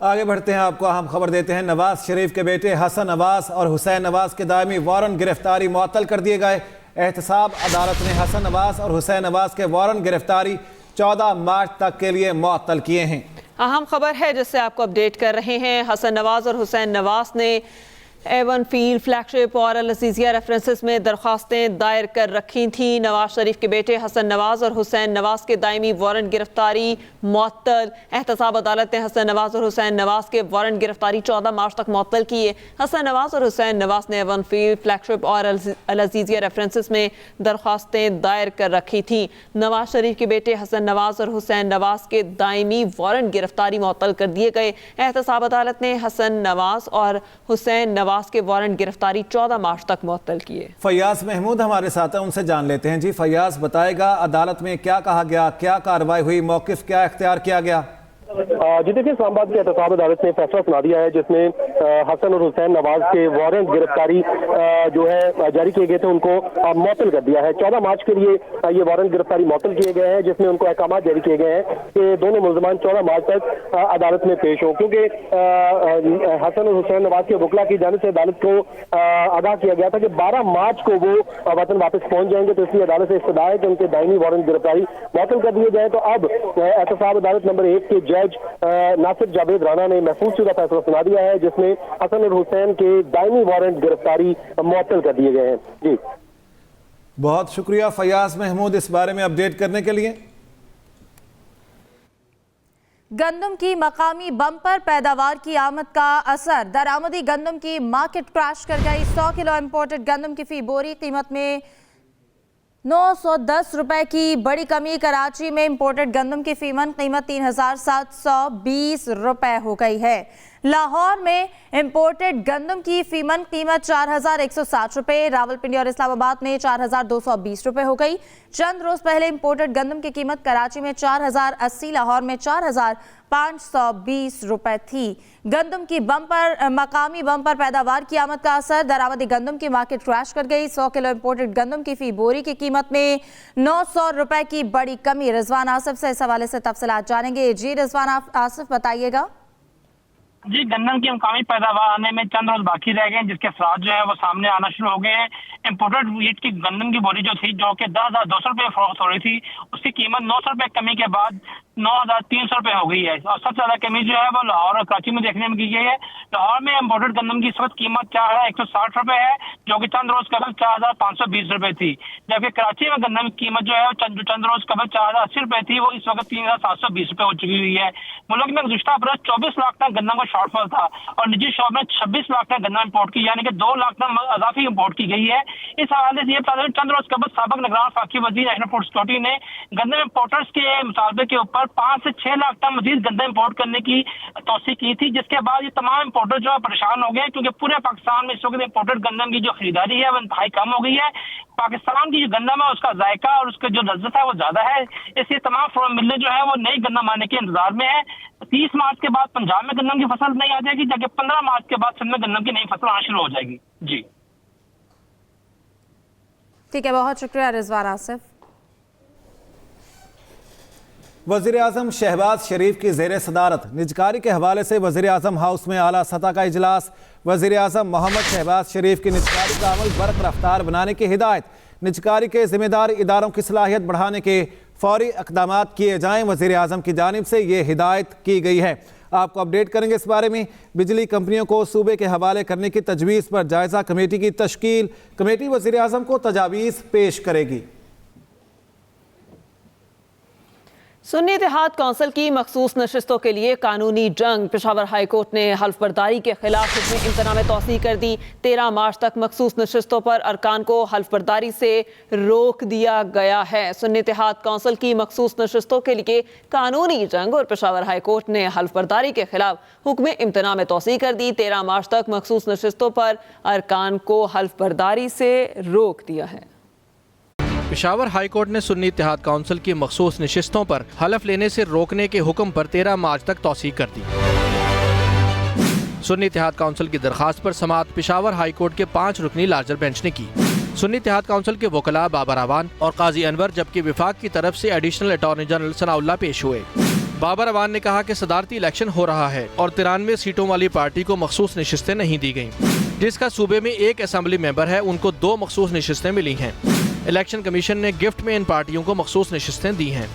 آگے بڑھتے ہیں، آپ کو اہم خبر دیتے ہیں۔ نواز شریف کے بیٹے حسن نواز اور حسین نواز کے دائمی وارنٹ گرفتاری معطل کر دیے گئے۔ احتساب عدالت نے حسن نواز اور حسین نواز کے وارنٹ گرفتاری 14 مارچ تک کے لیے معطل کیے ہیں۔ اہم خبر ہے جس سے آپ کو اپڈیٹ کر رہے ہیں۔ حسن نواز اور حسین نواز نے ایون فیلڈ، فلیگ شپ اور العزیزیہ ریفرنسز میں درخواستیں دائر کر رکھی تھیں۔ نواز شریف کے بیٹے حسن نواز اور حسین نواز کے دائمی وارنٹ گرفتاری معطل۔ احتساب عدالت نے حسن نواز اور حسین نواز کے وارنٹ گرفتاری 14 مارچ تک معطل کیے۔ حسن نواز اور حسین نواز نے ایون فیلڈ، فلیگ شپ اور العزیزیہ ریفرنسز میں درخواستیں دائر کر رکھی تھیں۔ نواز شریف کے بیٹے حسن نواز اور حسین نواز کے دائمی وارنٹ گرفتاری معطل کر دیے گئے۔ احتساب عدالت نے حسن نواز اور حسین نواز کے وارنٹ گرفتاری 14 مارچ تک معطل کیے۔ فیاض محمود ہمارے ساتھ ہیں، ان سے جان لیتے ہیں۔ جی فیاض، بتائے گا عدالت میں کیا کہا گیا، کیا کارروائی ہوئی، موقف کیا اختیار کیا گیا؟ جی دیکھیے، اسلام آباد کی احتساب عدالت نے فیصلہ سنا دیا ہے جس میں حسن اور حسین نواز کے وارنٹ گرفتاری جو ہے جاری کیے گئے تھے ان کو معطل کر دیا ہے۔ 14 مارچ کے لیے یہ وارنٹ گرفتاری معطل کیے گئے ہیں، جس میں ان کو احکامات جاری کیے گئے ہیں کہ دونوں ملزمان 14 مارچ تک عدالت میں پیش ہوں، کیونکہ حسن اور حسین نواز کے وکلا کی جانب سے عدالت کو آگاہ کیا گیا تھا کہ 12 مارچ کو وہ وطن واپس پہنچ جائیں گے، تو اس لیے عدالت سے استدعا ہے کہ ان کے دائمی وارنٹ گرفتاری معطل کر دیے جائیں۔ تو اب احتساب عدالت نمبر 1 کے جج ناصر جاوید رانا نے محفوظ شدہ فیصلہ سنا دیا ہے، جس میں حسن اور حسین کے دائمی وارنٹ گرفتاری معطل کر دیے گئے ہیں۔ جی بہت شکریہ فیاض محمود اس بارے میں اپڈیٹ کرنے کے لیے۔ گندم کی مقامی بمپر پیداوار کی آمد کا اثر، درآمدی گندم کی مارکیٹ کریش کر گئی۔ 100 کلو امپورٹڈ گندم کی فی بوری قیمت میں 910 روپے کی بڑی کمی۔ کراچی میں امپورٹڈ گندم کی فی من قیمت 3720 روپے ہو گئی ہے۔ لاہور میں امپورٹڈ گندم کی فی من قیمت 4160 روپے، راولپنڈی اور اسلام آباد میں 4220 روپے ہو گئی۔ چند روز پہلے امپورٹڈ گندم کی قیمت کراچی میں 4080، لاہور میں 4520 روپے تھی۔ گندم کی مقامی بمپر پیداوار کی آمد کا اثر، درآمدی گندم کی مارکیٹ کریش کر گئی۔ 100 کلو امپورٹڈ گندم کی فی بوری کی قیمت میں 900 روپے کی بڑی کمی۔ رضوان آصف سے اس حوالے سے تفصیلات جانیں گے۔ جی رضوان آصف، بتائیے گا۔ جی، گندم کی مقامی پیداوار آنے میں چند روز باقی رہ گئے ہیں، جس کے اثرات جو ہے وہ سامنے آنا شروع ہو گئے ہیں۔ امپورٹڈ ویٹ کی گندم کی بوری جو تھی، جو کہ 10,200 روپے فروخت ہو رہی تھی، اس کی قیمت 900 روپے کمی کے بعد 9,300 روپے ہو گئی ہے۔ اور سب سے زیادہ کمی جو ہے وہ لاہور اور کراچی میں دیکھنے میں کی گئی ہے۔ لاہور میں امپورٹڈ گندم کی اس وقت قیمت 4160 روپے ہے، جو کہ چند روز قبل 4520 روپے تھی، جبکہ کراچی میں گندم کی قیمت جو ہے چند روز قبل 4080 روپے تھی، وہ اس وقت 3720 روپے ہو چکی ہوئی ہے۔ ملک میں گزشتہ برس 24 لاکھ ٹن گندم کا شارٹ فال تھا اور نجی شعبے میں 26 لاکھ ٹن گندم امپورٹ کی، یعنی کہ 2 لاکھ ٹن اضافی امپورٹ کی گئی ہے۔ اس حوالے سے یہ بتا دیں چند روز قبل سابق نگران وفاقی وزیر نیشنل فوڈ سیکورٹی نے گندم امپورٹرز کے مطالبے کے اوپر 5 سے 6 لاکھ ٹن مزید گندم امپورٹ کرنے کی توثیق کی تھی، جس کے بعد یہ تمام امپورٹر جو ہے پریشان ہو گئے، کیونکہ پورے پاکستان میں اس وقت امپورٹڈ گندم کی جو خریداری ہے وہ انتہائی کم ہو گئی ہے۔ پاکستان کی جو گندم ہے اس کا ذائقہ اور اس کا جو لذت ہے وہ زیادہ ہے، اس لیے تمام فروم ملیں جو ہے وہ نئی گندم آنے کے انتظار میں ہے۔ 30 مارچ کے بعد پنجاب میں گندم کی فصل نہیں آ جائے گی، جبکہ 15 مارچ کے بعد سندھ میں گندم کی نئی فصل آنا شروع ہو جائے گی۔ جی ٹھیک ہے، بہت شکریہ رضوان آصف۔ وزیر اعظم شہباز شریف کی زیر صدارت نجکاری کے حوالے سے وزیر اعظم ہاؤس میں اعلیٰ سطح کا اجلاس۔ وزیر اعظم محمد شہباز شریف کی نجکاری کا عمل برق رفتار بنانے کی ہدایت۔ نجکاری کے ذمہ دار اداروں کی صلاحیت بڑھانے کے فوری اقدامات کیے جائیں، وزیر اعظم کی جانب سے یہ ہدایت کی گئی ہے۔ آپ کو اپڈیٹ کریں گے اس بارے میں۔ بجلی کمپنیوں کو صوبے کے حوالے کرنے کی تجویز پر جائزہ کمیٹی کی تشکیل، کمیٹی وزیر اعظم کو تجاویز پیش کرے گی۔ سنی اتحاد کونسل کی مخصوص نشستوں کے لیے قانونی جنگ، پشاور ہائی کورٹ نے حلف برداری کے خلاف حکم امتناع میں توسیع کر دی۔ 13 مارچ تک مخصوص نشستوں پر ارکان کو حلف برداری سے روک دیا گیا ہے۔ سنی اتحاد کونسل کی مخصوص نشستوں کے لیے قانونی جنگ اور پشاور ہائی کورٹ نے حلف برداری کے خلاف حکم امتناع میں توسیع کر دی۔ 13 مارچ تک مخصوص نشستوں پر ارکان کو حلف برداری سے روک دیا ہے۔ پشاور ہائی کورٹ نے سنی اتحاد کونسل کی مخصوص نشستوں پر حلف لینے سے روکنے کے حکم پر 13 مارچ تک توسیع کر دی۔ سنی اتحاد کونسل کی درخواست پر سماعت پشاور ہائی کورٹ کے 5 رکنی لارجر بینچ نے کی۔ سنی اتحاد کونسل کے وکلاء بابر اعوان اور قاضی انور، جبکہ وفاق کی طرف سے ایڈیشنل اٹارنی جنرل ثناء اللہ پیش ہوئے۔ بابر اعوان نے کہا کہ صدارتی الیکشن ہو رہا ہے اور 93 سیٹوں والی پارٹی کو مخصوص نشستیں نہیں دی گئیں، جس کا صوبے میں ایک اسمبلی ممبر ہے ان کو 2 مخصوص نشستیں ملی ہیں۔ الیکشن کمیشن نے گفٹ میں ان پارٹیوں کو مخصوص نشستیں دی ہیں۔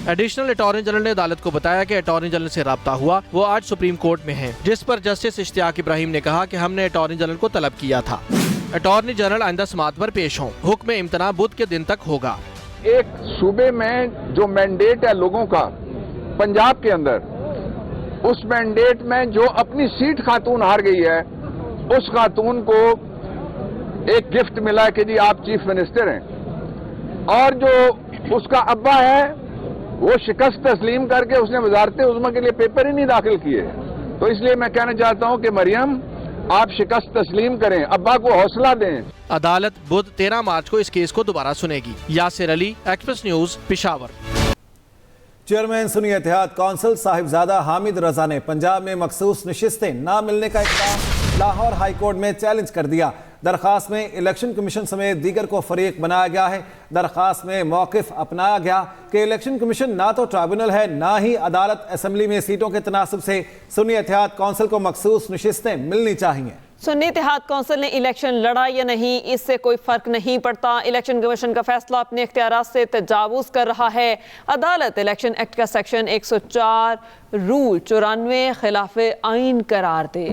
ایڈیشنل اٹارنی جنرل نے عدالت کو بتایا کہ اٹارنی جنرل سے رابطہ ہوا، وہ آج سپریم کورٹ میں ہیں، جس پر جسٹس اشتیاق ابراہیم نے کہا کہ ہم نے اٹارنی جنرل کو طلب کیا تھا۔ اٹارنی جنرل آئندہ سماعت پر پیش ہوں، حکم امتناع بدھ کے دن تک ہوگا۔ ایک صوبے میں جو مینڈیٹ ہے لوگوں کا پنجاب کے اندر، اس مینڈیٹ میں جو اپنی سیٹ خاتون ہار گئی ہے، اس خاتون کو ایک گفٹ ملا ہے کہ جی آپ چیف منسٹر ہیں، اور جو اس کا ابا ہے وہ شکست تسلیم کر کے اس نے وزارت عظمیٰ کے لیے پیپر ہی نہیں داخل کیے۔ تو اس لیے میں کہنا چاہتا ہوں کہ مریم آپ شکست تسلیم کریں، ابا کو حوصلہ دیں۔ عدالت بدھ 13 مارچ کو اس کیس کو دوبارہ سنے گی۔ یاسر علی، ایکسپریس نیوز، پشاور۔ چیئرمین سنی اتحاد کونسل صاحبزادہ حامد رضا نے پنجاب میں مخصوص نشستیں نہ ملنے کا اقدام لاہور ہائی کورٹ میں چیلنج کر دیا۔ درخواست میں الیکشن کمیشن سمیت دیگر کو فریق بنایا گیا ہے۔ درخواست میں موقف اپنایا گیا کہ الیکشن کمیشن نہ تو ٹرائبونل ہے، نہ ہی عدالت۔ اسمبلی میں سیٹوں کے تناسب سے سنی اتحاد کونسل کو مخصوص نشستیں ملنی چاہیے۔ سنی اتحاد کونسل نے الیکشن لڑا یا نہیں، اس سے کوئی فرق نہیں پڑتا۔ الیکشن کمیشن کا فیصلہ اپنے اختیارات سے تجاوز کر رہا ہے۔ عدالت الیکشن ایکٹ کا سیکشن 104 رول 94 خلاف آئین قرار دے۔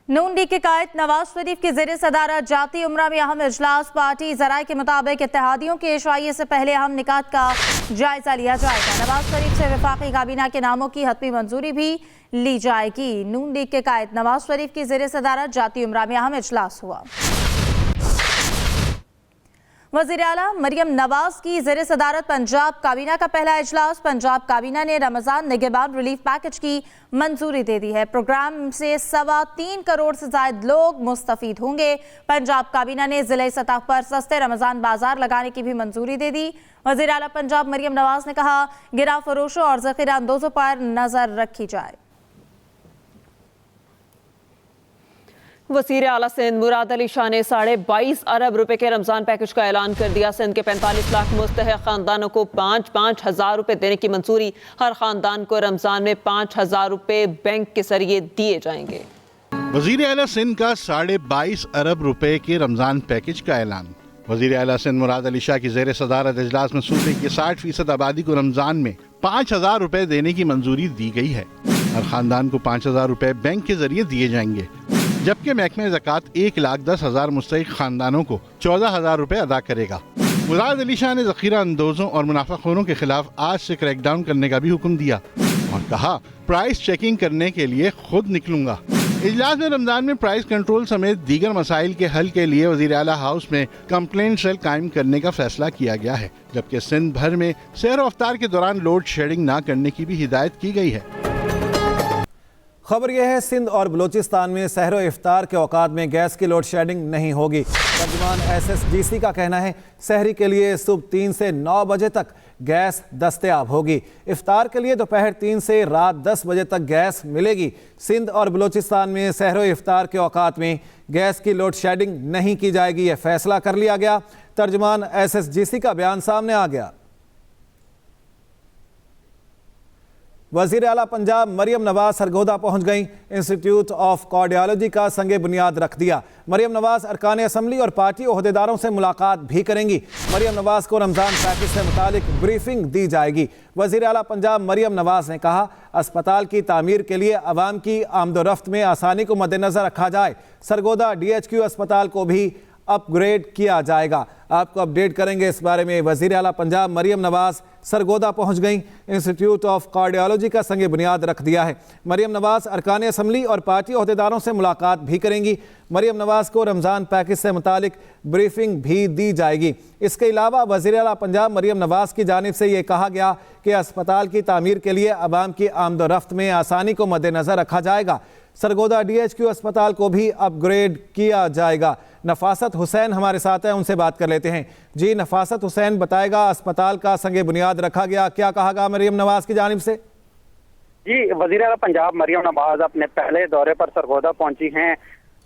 نون لیگ کے قائد نواز شریف کی زیر صدارت جاتی عمرہ میں اہم اجلاس، پارٹی ذرائع کے مطابق اتحادیوں کے اشرائیے سے پہلے اہم نکات کا جائزہ لیا جائے گا۔ نواز شریف سے وفاقی کابینہ کے ناموں کی حتمی منظوری بھی لی جائے گی۔ نون لیگ کے قائد نواز شریف کی زیر صدارت جاتی عمرہ میں اہم اجلاس ہوا۔ وزیر اعلیٰ مریم نواز کی زیر صدارت پنجاب کابینہ کا پہلا اجلاس۔ پنجاب کابینہ نے رمضان نگہبان ریلیف پیکج کی منظوری دے دی ہے۔ پروگرام سے 3.25 کروڑ سے زائد لوگ مستفید ہوں گے۔ پنجاب کابینہ نے ضلعی سطح پر سستے رمضان بازار لگانے کی بھی منظوری دے دی۔ وزیر اعلیٰ پنجاب مریم نواز نے کہا گراں فروشوں اور ذخیرہ اندوزوں پر نظر رکھی جائے۔ وزیر اعلیٰ سندھ مراد علی شاہ نے 22.5 ارب روپے کے رمضان پیکج کا اعلان کر دیا۔ سندھ کے 45 لاکھ مستحق خاندانوں کو 5-5 ہزار روپے دینے کی منظوری۔ ہر خاندان کو رمضان میں 5 ہزار روپے بینک کے ذریعے دیے جائیں گے۔ وزیر اعلیٰ سندھ کا 22.5 ارب روپے کے رمضان پیکج کا اعلان۔ وزیر اعلیٰ سندھ مراد علی شاہ کی زیر صدارت اجلاس میں صوبے کی 60% آبادی کو رمضان میں 5 ہزار روپے دینے کی منظوری دی گئی ہے۔ ہر خاندان کو 5 ہزار روپے بینک کے ذریعے دیے جائیں گے، جبکہ محکمہ زکوٰۃ 1,10,000 مستحق خاندانوں کو 14,000 روپے ادا کرے گا۔ مراد علی شاہ نے ذخیرہ اندوزوں اور منافع خوروں کے خلاف آج سے کریک ڈاؤن کرنے کا بھی حکم دیا اور کہا پرائس چیکنگ کرنے کے لیے خود نکلوں گا۔ اجلاس میں رمضان میں پرائس کنٹرول سمیت دیگر مسائل کے حل کے لیے وزیر اعلیٰ ہاؤس میں کمپلینٹ سیل قائم کرنے کا فیصلہ کیا گیا ہے، جبکہ سندھ بھر میں سیر و افطار کے دوران لوڈ شیڈنگ نہ کرنے کی بھی ہدایت کی گئی ہے۔ خبر یہ ہے سندھ اور بلوچستان میں سحر و افطار کے اوقات میں گیس کی لوڈ شیڈنگ نہیں ہوگی۔ ترجمان SSGC کا کہنا ہے سحری کے لیے صبح 3 سے 9 بجے تک گیس دستیاب ہوگی۔ افطار کے لیے دوپہر 3 سے رات 10 بجے تک گیس ملے گی۔ سندھ اور بلوچستان میں سحر و افطار کے اوقات میں گیس کی لوڈ شیڈنگ نہیں کی جائے گی، یہ فیصلہ کر لیا گیا۔ ترجمان SSGC کا بیان سامنے آ گیا۔ وزیر اعلیٰ پنجاب مریم نواز سرگودا پہنچ گئیں۔ انسٹیٹیوٹ آف کارڈیالوجی کا سنگ بنیاد رکھ دیا۔ مریم نواز ارکان اسمبلی اور پارٹی عہدیداروں سے ملاقات بھی کریں گی۔ مریم نواز کو رمضان پیکج سے متعلق بریفنگ دی جائے گی۔ وزیر اعلیٰ پنجاب مریم نواز نے کہا اسپتال کی تعمیر کے لیے عوام کی آمد و رفت میں آسانی کو مد نظر رکھا جائے۔ سرگودا DHQ اسپتال کو بھی اپ گریڈ کیا جائے گا۔ آپ کو اپڈیٹ کریں گے اس بارے میں۔ وزیر اعلیٰ پنجاب مریم نواز سرگودا پہنچ گئیں۔ انسٹیٹیوٹ آف کارڈیالوجی کا سنگ بنیاد رکھ دیا ہے۔ مریم نواز ارکان اسمبلی اور پارٹی عہدیداروں سے ملاقات بھی کریں گی۔ مریم نواز کو رمضان پیکج سے متعلق بریفنگ بھی دی جائے گی۔ اس کے علاوہ وزیر اعلیٰ پنجاب مریم نواز کی جانب سے یہ کہا گیا کہ اسپتال کی تعمیر کے لیے عوام کی آمد و رفت میں آسانی کو مد نظر رکھا جائے گا۔ سرگودا DHQ اسپتال کو بھی اپ گریڈ کیا جائے گا۔ نفاست حسین ہمارے ساتھ ہیں، ان سے بات کر لیتے ہیں۔ جی نفاست حسین، بتائے گا اسپتال کا سنگ بنیاد رکھا گیا، کیا کہا گا مریم نواز کی جانب سے؟ جی وزیر اعلیٰ پنجاب مریم نواز اپنے پہلے دورے پر سرگودا پہنچی ہیں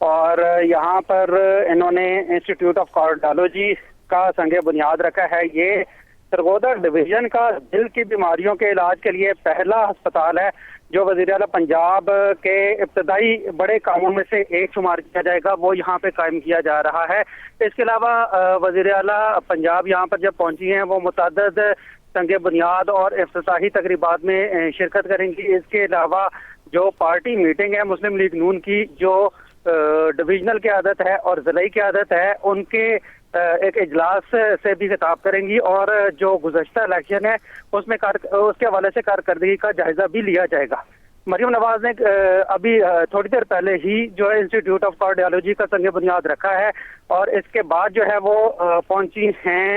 اور یہاں پر انہوں نے انسٹیٹیوٹ آف کارڈیالوجی کا سنگ بنیاد رکھا ہے۔ یہ سرگودا ڈویژن کا دل کی بیماریوں کے علاج کے لیے پہلا ہسپتال ہے جو وزیر اعلیٰ پنجاب کے ابتدائی بڑے کاموں میں سے ایک شمار کیا جائے گا، وہ یہاں پہ قائم کیا جا رہا ہے۔ اس کے علاوہ وزیر اعلیٰ پنجاب یہاں پر جب پہنچی ہیں وہ متعدد سنگ بنیاد اور افتتاحی تقریبات میں شرکت کریں گی۔ اس کے علاوہ جو پارٹی میٹنگ ہے مسلم لیگ نون کی، جو ڈویژنل قیادت ہے اور ضلعی قیادت ہے، ان کے ایک اجلاس سے بھی خطاب کریں گی، اور جو گزشتہ الیکشن ہے اس کے حوالے سے کارکردگی کا جائزہ بھی لیا جائے گا۔ مریم نواز نے ابھی تھوڑی دیر پہلے ہی جو ہے انسٹیٹیوٹ آف کارڈیالوجی کا سنگ بنیاد رکھا ہے، اور اس کے بعد جو ہے وہ پہنچی ہیں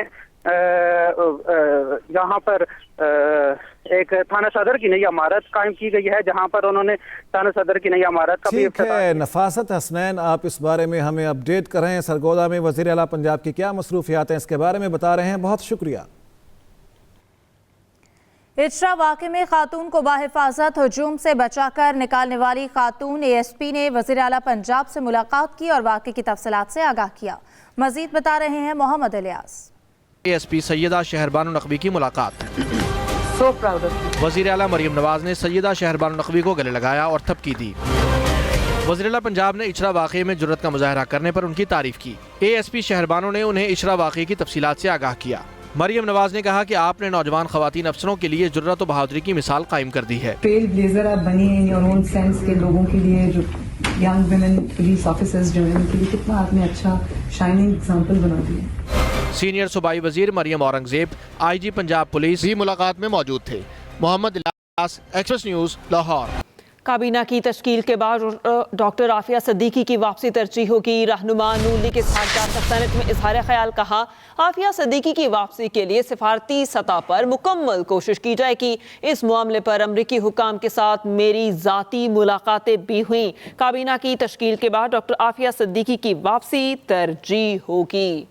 یہاں پر ایک تھانہ صدر کی نئی عمارت قائم کی گئی ہے، جہاں پر انہوں نے تھانہ صدر کی نئی عمارت کا بھی افتتاح کیا۔ نفاست حسنین، آپ اس بارے میں ہمیں اپڈیٹ کر رہے ہیں۔ سرگودا میں وزیر اعلیٰ پنجاب کی کیا مصروفیات ہیں، اس کے بارے میں بتا رہے ہیں، بہت شکریہ۔ اچرا واقعے میں خاتون کو بحفاظت ہجوم سے بچا کر نکالنے والی خاتون اے ایس پی نے وزیر اعلیٰ پنجاب سے ملاقات کی اور واقعے کی تفصیلات سے آگاہ کیا۔ مزید بتا رہے ہیں محمد الیاس۔ اے ایس پی سیدہ شہربانو نقوی کی ملاقات۔ وزیر اعلیٰ مریم نواز نے سیدہ شہربانو نقوی کو گلے لگایا اور تھپکی دی۔ وزیر اعلیٰ پنجاب نے اچرا واقعے میں جرأت کا مظاہرہ کرنے پر ان کی تعریف کی۔ اے ایس پی شہربانو نے انہیں اچرا واقعے کی تفصیلات سے آگاہ کیا۔ مریم نواز نے کہا کہ آپ نے نوجوان خواتین افسروں کے لیے جرأت و بہادری کی مثال قائم کر دی ہے۔ ٹریل بلیزر آپ بنی ہیں یور اون سینس کے لوگوں کے لیے، جو ینگ ویمن پولیس آفیسرز جو ہیں ان کے لیے کتنا آپ نے اچھا شائننگ اگزامپل بنا دی ہے۔ سینئر صوبائی وزیر مریم اورنگزیب، آئی جی پنجاب پولیس بھی ملاقات میں موجود تھے۔ محمد الیاس، ایکسپریس نیوز، لاہور۔ کابینہ کی تشکیل کے بعد ڈاکٹر عافیہ صدیقی کی واپسی ترجیح ہوگی۔ رہنما نون لیگ اسحاق ڈار کا سینٹ میں اظہار خیال، کہا عافیہ صدیقی کی واپسی کے لیے سفارتی سطح پر مکمل کوشش کی جائے گی۔ اس معاملے پر امریکی حکام کے ساتھ میری ذاتی ملاقاتیں بھی ہوئیں۔ کابینہ کی تشکیل کے بعد ڈاکٹر عافیہ صدیقی کی واپسی ترجیح ہوگی۔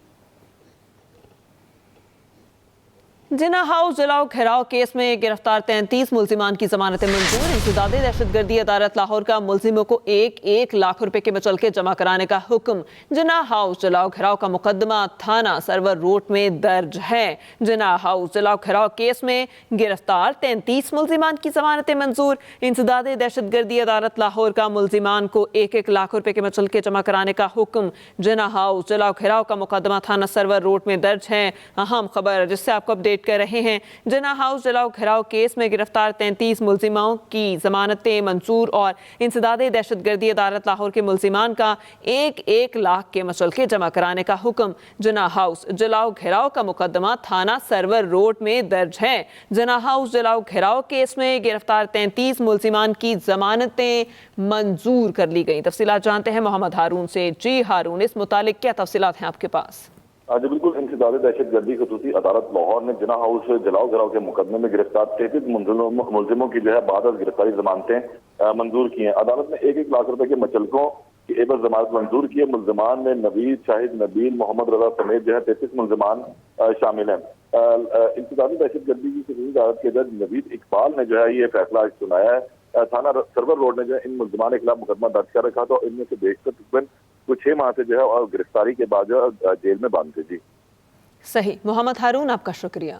جناح ہاؤس جلاؤ گھیراؤ کیس میں گرفتار 33 ملزمان کی ضمانتیں منظور۔ انسداد دہشت گردی عدالت لاہور کا ملزموں کو 1 لاکھ روپے کے مچلکے جمع کرانے کا حکم۔ جناح ہاؤس جلاؤ گھیراؤ کا مقدمہ تھانہ سرور روڈ میں درج ہے۔ جناح ہاؤس جلاؤ گھیراؤ کیس میں گرفتار 33 ملزمان کی ضمانتیں منظور۔ انسداد دہشت گردی عدالت لاہور کا ملزمان کو 1 لاکھ روپے کے مچلکے جمع کرانے کا حکم۔ جناح ہاؤس جلاؤ گھیراؤ کا مقدمہ تھانہ سرور روڈ میں درج ہے۔ اہم خبر جس سے آپ کو اپڈیٹ کر رہے ہیں، جناح ہاؤس جلاؤ گھیراؤ کیس میں گرفتار 33 ملزموں کی ضمانتیں منظور اور انسداد دہشت گردی عدالت لاہور کے ملزمان کا 1 لاکھ کے مچلکے جمع کرانے کا حکم۔ جناح ہاؤس جلاؤ گھیراؤ کا مقدمہ تھانہ سرور روڈ میں درج ہے۔ جناح ہاؤس جلاؤ گھیراؤ کیس میں گرفتار 33 ملزمان کی ضمانتیں منظور کر لی گئیں۔ تفصیلات جانتے ہیں محمد ہارون سے۔ جی ہارون، اس متعلق کیا تفصیلات ہیں آپ کے پاس؟ جی بالکل، انسداد دہشت گردی خصوصی عدالت لاہور نے جناح ہاؤس جلاؤ گھیراؤ کے مقدمے میں گرفتار 33 ملزموں کی بعد از گرفتاری ضمانتیں منظور کی ہیں۔ عدالت نے 1 لاکھ روپے کے مچلکوں کی عوض ضمانت منظور کی ہے۔ ملزمان میں نوید، شاہد نبیل، محمد رضا سمیت 33 ملزمان شامل ہیں۔ انسداد دہشت گردی کی خصوصی عدالت کے جج نوید اقبال نے یہ فیصلہ سنایا ہے۔ تھانہ سرور روڈ نے ان ملزمان کے خلاف مقدمہ درج کر رکھا تھا اور ان میں سے بیشتر تقریباً 6 ماہ سے اور گرفتاری کے بعد جیل میں بند تھے۔ جی صحیح، محمد ہارون آپ کا شکریہ۔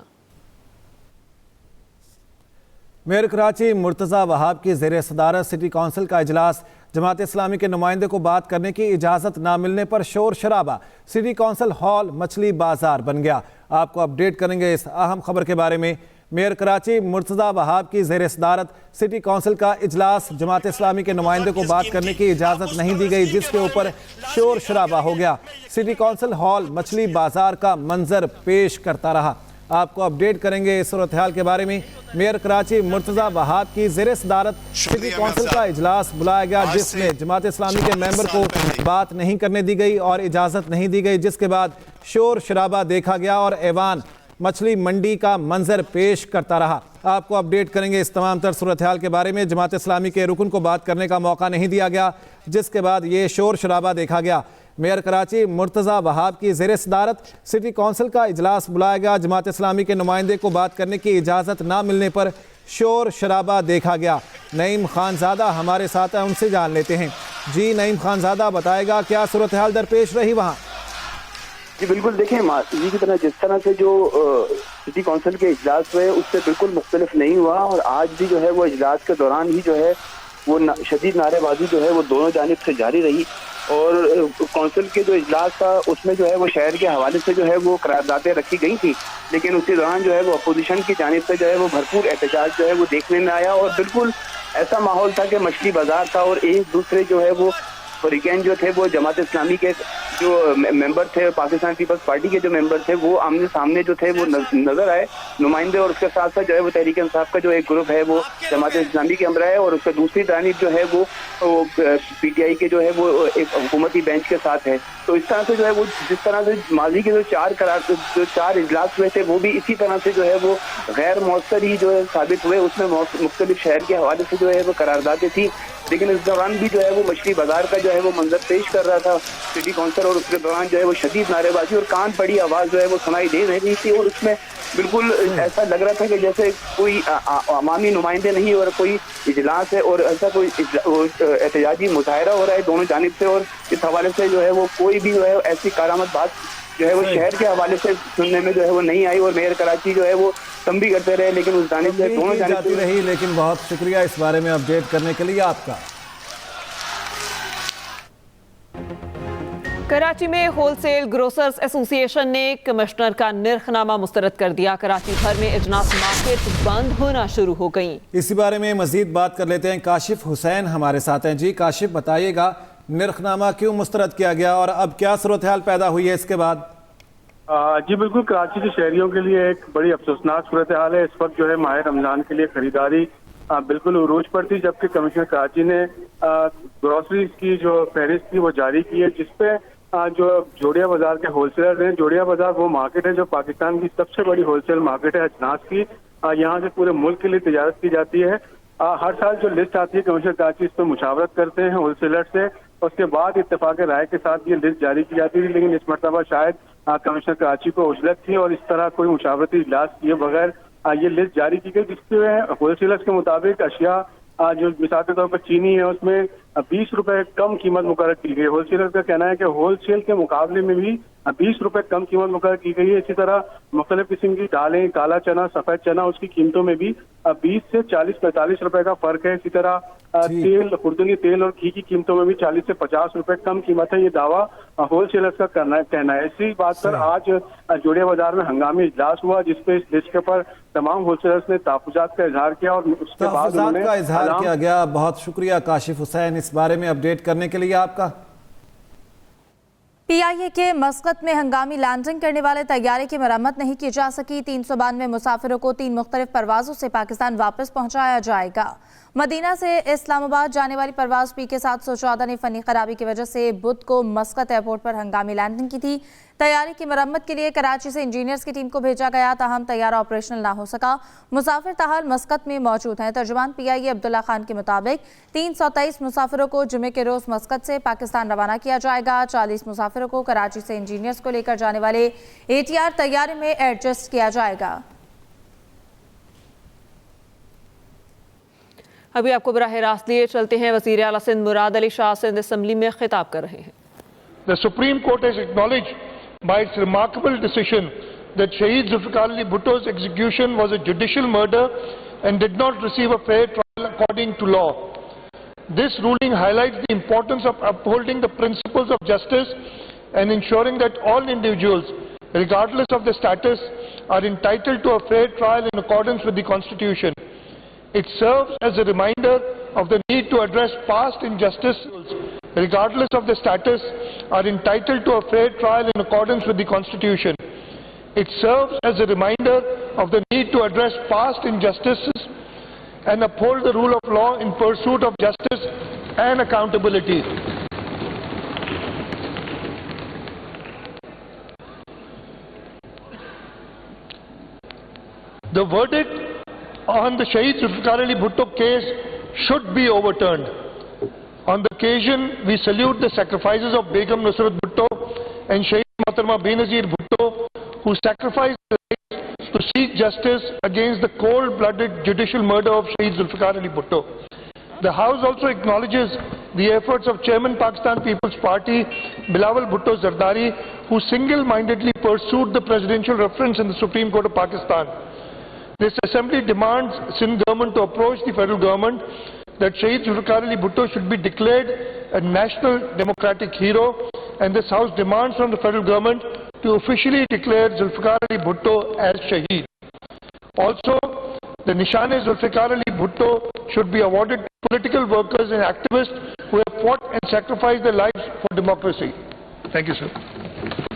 میئر کراچی مرتضی وہاب کی زیر صدارت سٹی کونسل کا اجلاس، جماعت اسلامی کے نمائندے کو بات کرنے کی اجازت نہ ملنے پر شور شرابہ۔ سٹی کونسل ہال مچھلی بازار بن گیا۔ آپ کو اپڈیٹ کریں گے اس اہم خبر کے بارے میں۔ میئر کراچی مرتضی وہاب کی زیر صدارت سٹی کونسل کا اجلاس، جماعت اسلامی کے نمائندے کو بات کرنے کی اجازت نہیں دی گئی، جس کے اوپر شور شرابہ ہو گیا۔ سٹی کونسل ہال مچھلی بازار کا منظر پیش کرتا رہا۔ آپ کو اپڈیٹ کریں گے اس صورتحال کے بارے میں۔ میئر کراچی مرتضی وہاب کی زیر صدارت سٹی کونسل کا اجلاس بلایا گیا، جس میں جماعت اسلامی کے ممبر کو بات نہیں کرنے دی گئی اور اجازت نہیں دی گئی، جس کے بعد شور شرابہ دیکھا گیا اور ایوان مچھلی منڈی کا منظر پیش کرتا رہا۔ آپ کو اپڈیٹ کریں گے اس تمام تر صورتحال کے بارے میں۔ جماعت اسلامی کے رکن کو بات کرنے کا موقع نہیں دیا گیا، جس کے بعد یہ شور شرابہ دیکھا گیا۔ میئر کراچی مرتضی وہاب کی زیر صدارت سٹی کونسل کا اجلاس بلایا گیا، جماعت اسلامی کے نمائندے کو بات کرنے کی اجازت نہ ملنے پر شور شرابہ دیکھا گیا۔ نعیم خانزادہ ہمارے ساتھ ہیں، ان سے جان لیتے ہیں۔ جی نعیم خانزادہ، بتائے گا کیا صورتحال درپیش رہی وہاں؟ جی بالکل، دیکھیں ماضی کی طرح جس طرح سے جو سٹی کونسل کے اجلاس ہوئے اس سے بالکل مختلف نہیں ہوا، اور آج بھی جو ہے وہ اجلاس کے دوران ہی جو ہے وہ شدید نعرے بازی جو ہے وہ دونوں جانب سے جاری رہی، اور کونسل کے جو اجلاس تھا اس میں جو ہے وہ شہر کے حوالے سے جو ہے وہ قراردادیں رکھی گئی تھی، لیکن اسی دوران جو ہے وہ اپوزیشن کی جانب سے جو ہے وہ بھرپور احتجاج جو ہے وہ دیکھنے میں آیا، اور بالکل ایسا ماحول تھا کہ مچھلی بازار تھا، اور ایک دوسرے جو ہے وہ فریقین جو تھے وہ جماعت اسلامی کے جو ممبر تھے، پاکستان پیپلز پارٹی کے جو ممبر تھے وہ آمنے سامنے جو تھے وہ نظر آئے نمائندے، اور اس کے ساتھ ساتھ جو ہے وہ تحریک انصاف کا جو ایک گروپ ہے وہ جماعت اسلامی کے ہمراہ ہے، اور اس کے دوسری جانب جو ہے وہ پی ٹی آئی کے جو ہے وہ ایک حکومتی بینچ کے ساتھ ہے۔ تو اس طرح سے جو ہے وہ جس طرح سے ماضی کے جو چار اجلاس ہوئے تھے وہ بھی اسی طرح سے جو ہے وہ غیر مؤثر ہی جو ہے ثابت ہوئے، اس میں مختلف شہر کے حوالے سے جو ہے وہ قراردادیں تھی، لیکن اس دوران بھی جو ہے وہ مچھلی بازار کا جو ہے وہ منظر پیش کر رہا تھا سٹی کونسل، اور اس کے دوران جو ہے وہ شدید نعرے بازی اور کان پڑی آواز جو ہے وہ سنائی دے رہی تھی، اور اس میں بالکل ایسا لگ رہا تھا کہ جیسے کوئی عوامی نمائندے نہیں اور کوئی اجلاس ہے، اور ایسا کوئی احتجاجی مظاہرہ ہو رہا ہے دونوں جانب سے، اور اس حوالے سے جو ہے وہ کوئی بھی جو ہے ایسی کارآمد بات جو ہے وہ شہر کے حوالے سے سننے میں جو ہے وہ نہیں آئی، اور میئر کراچی جو ہے وہ تنبیہ کرتے رہے، لیکن اس جانب سے دونوں جانب جاتی رہی۔ لیکن بہت شکریہ اس بارے میں اپڈیٹ کرنے کے لیے آپ کا۔ کراچی میں ہول سیل گروسرز ایسوسی ایشن نے کمشنر کا نرخ نامہ مسترد کر دیا۔ کراچی بھر میں اجناس مارکیٹ بند ہونا شروع ہو گئی۔ اسی بارے میں مزید بات کر لیتے ہیں، کاشف حسین ہمارے ساتھ ہیں۔ جی کاشف، بتائیے گا نرخ نامہ کیوں مسترد کیا گیا اور اب کیا صورتحال پیدا ہوئی ہے اس کے بعد؟ جی بالکل، کراچی کے شہریوں کے لیے ایک بڑی افسوسناک صورتحال ہے۔ اس وقت جو ہے ماہ رمضان کے لیے خریداری بالکل عروج پر تھی، جبکہ کمشنر کراچی نے گروسریز کی جو فہرست تھی وہ جاری کی ہے، جس پہ جو جوڑیا بازار کے ہول سیلر ہیں، جوڑیا بازار وہ مارکیٹ ہے جو پاکستان کی سب سے بڑی ہول سیل مارکیٹ ہے اجناس کی، یہاں سے پورے ملک کے لیے تجارت کی جاتی ہے۔ ہر سال جو لسٹ آتی ہے کمشنر کراچی اس پہ مشاورت کرتے ہیں ہول سیلر سے، اس کے بعد اتفاق رائے کے ساتھ یہ لسٹ جاری کی جاتی تھی، لیکن اس مرتبہ شاید کمشنر کراچی کو عجلت تھی اور اس طرح کوئی مشاورتی اجلاس کیے بغیر یہ لسٹ جاری کی گئی، جس کے ہول سیلرز کے مطابق اشیاء جو مثال کے طور پر چینی ہے اس میں 20 روپے کم قیمت مقرر کی گئی۔ ہول سیلر کا کہنا ہے کہ ہول سیل کے مقابلے میں بھی 20 روپے کم قیمت مقرر کی گئی ہے۔ اسی طرح مختلف قسم کی دالیں، کالا چنا، سفید چنا، اس کی قیمتوں میں بھی 20 سے 40-45 روپے کا فرق ہے۔ اسی طرح تیل، خوردنی تیل اور گھی کی قیمتوں میں بھی 40 سے 50 روپے کم قیمت ہے۔ یہ دعویٰ ہول سیلرز کا کہنا ہے۔ اسی بات پر آج جوڑیا بازار میں ہنگامی اجلاس ہوا، جس پہ اس لسٹ کے پر تمام ہول سیلرز نے تحفظات کا اظہار کیا، اور اس کے بعد انہوں نے اظہار کیا گیا۔ بہت شکریہ کاشف حسین اس بارے میں اپڈیٹ کرنے کے لیے آپ کا۔ پی آئی اے کے مسقط میں ہنگامی لینڈنگ کرنے والے طیارے کی مرمت نہیں کی جا سکی۔ 392 مسافروں کو 3 مختلف پروازوں سے پاکستان واپس پہنچایا جائے گا۔ مدینہ سے اسلام آباد جانے والی پرواز پی کے 714 نے فنی خرابی کی وجہ سے بدھ کو مسقط ایئرپورٹ پر ہنگامی لینڈنگ کی تھی۔ طیارے کی مرمت کے لیے کراچی سے انجینئرز کی ٹیم کو بھیجا گیا، تاہم طیارہ آپریشنل نہ ہو سکا۔ مسافر تاحال مسقط میں موجود ہیں۔ ترجمان پی آئی اے عبداللہ خان کے مطابق 323 مسافروں کو جمعے کے روز مسقط سے پاکستان روانہ کیا جائے گا۔ 40 مسافروں کو کراچی سے انجینئرز کو لے کر جانے والے ATR طیارے میں ایڈجسٹ کیا جائے گا۔ ابھی آپ کو براہ راست لیے چلتے ہیں، وزیر اعلیٰ سندھ مراد علی شاہ سندھ اسمبلی میں خطاب کر رہے ہیں۔ The Supreme Court has acknowledged by its remarkable decision that Shaheed Zulfikar Ali Bhutto's execution was a judicial murder and did not receive a fair trial according to law. This ruling highlights the importance of upholding the principles of justice and ensuring that all individuals, regardless of their status, are entitled to a fair trial in accordance with the Constitution. It serves as a reminder of the need to address past injustices, regardless of their status, are entitled to a fair trial in accordance with the Constitution. It serves as a reminder of the need to address past injustices and uphold the rule of law in pursuit of justice and accountability. The verdict on the Shaheed Zulfikar Ali Bhutto case should be overturned. On the occasion, we salute the sacrifices of Begum Nusrat Bhutto and Shaheed Mohtarma Benazir Bhutto, who sacrificed their lives to seek justice against the cold-blooded judicial murder of Shaheed Zulfikar Ali Bhutto. The House also acknowledges the efforts of Chairman Pakistan People's Party Bilawal Bhutto Zardari, who single-mindedly pursued the presidential reference in the Supreme Court of Pakistan. This assembly demands Sindh government to approach the federal government that Shaheed Zulfikar Ali Bhutto should be declared a national democratic hero, and this House demands from the federal government to officially declare Zulfikar Ali Bhutto as Shaheed. Also, the Nishan-e Zulfikar Ali Bhutto should be awarded to political workers and activists who have fought and sacrificed their lives for democracy. Thank you, sir.